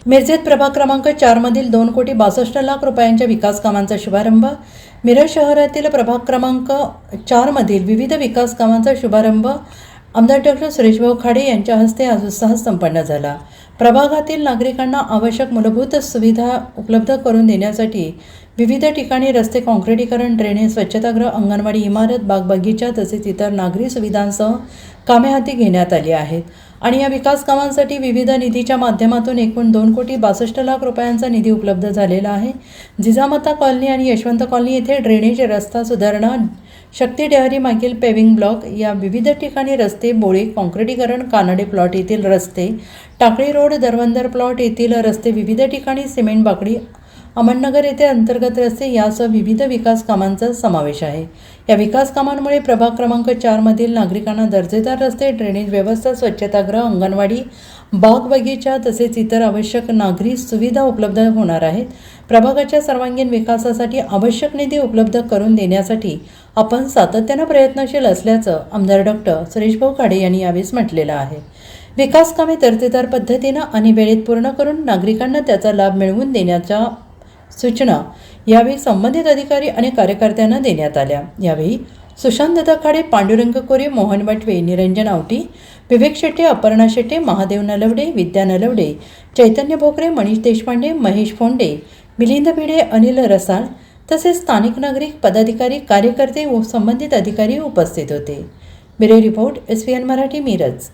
मिरजेत प्रभाग क्रमांक 4 मधील 2,62,00,000 रुपयांच्या विकास कामांचा शुभारंभ. मिरज शहरातील प्रभाग क्रमांक 4 मधील विविध विकास कामांचा शुभारंभ आमदार डॉक्टर सुरेशभाऊ खाडे यांच्या हस्ते आज उत्साहात संपन्न झाला. प्रभागातील नागरिकांना आवश्यक मूलभूत सुविधा उपलब्ध करून देण्यासाठी विविध ठिकाणी रस्ते, काँक्रिटीकरण, ड्रेनेज, स्वच्छतागृह, अंगणवाडी इमारत, बागबगीचा तसेच इतर नागरी सुविधांसह कामे हाती घेण्यात आली आहेत आणि या विकास कामांसाठी विविध निधीच्या माध्यमातून एकूण 2,62,00,000 रुपयांचा निधी उपलब्ध झालेला आहे. जिजामाता कॉलनी आणि यशवंत कॉलनी येथे ड्रेनेज, रस्ता सुधारणा, शक्ती डेअरी मागील पेविंग ब्लॉक या विविध ठिकाणी रस्ते, बोळे, काँक्रिटीकरण, कानडे प्लॉट येथील रस्ते, टाकळी रोड, दरवंदर प्लॉट येथील रस्ते, विविध ठिकाणी सिमेंट बाकडी, अहमदनगर येथे अंतर्गत रस्ते यासह विविध विकास कामांचा समावेश आहे. या विकास कामांमुळे प्रभाग क्रमांक 4 मधील नागरिकांना दर्जेदार रस्ते, ड्रेनेज व्यवस्था, स्वच्छतागृह, अंगणवाडी, बाग बगीचा तसेच इतर आवश्यक नागरी सुविधा उपलब्ध होणार आहेत. प्रभागाच्या सर्वांगीण विकासासाठी आवश्यक निधी उपलब्ध करून देण्यासाठी आपण सातत्यानं प्रयत्नशील असल्याचं आमदार डॉक्टर सुरेशभाऊ खाडे यांनी यावेळी म्हटलेलं आहे. विकास कामे दर्जेदार पद्धतीनं आणि वेळेत पूर्ण करून नागरिकांना त्याचा लाभ मिळवून देण्याच्या सूचना यावेळी संबंधित अधिकारी आणि कार्यकर्त्यांना देण्यात आल्या. यावेळी सुशांतदा खाडे, पांडुरंग कोरे, मोहन बटवे, निरंजन आवटी, विवेक शेट्टे, अपर्णा शेट्टे, महादेव नलवडे, विद्या नलवडे, चैतन्य भोकरे, मनीष देशपांडे, महेश फोंडे, मिलिंद भिडे, अनिल रसाळ तसेच स्थानिक नागरिक, पदाधिकारी, कार्यकर्ते व संबंधित अधिकारी उपस्थित होते. Bureau report, SVN Marathi, Miraj.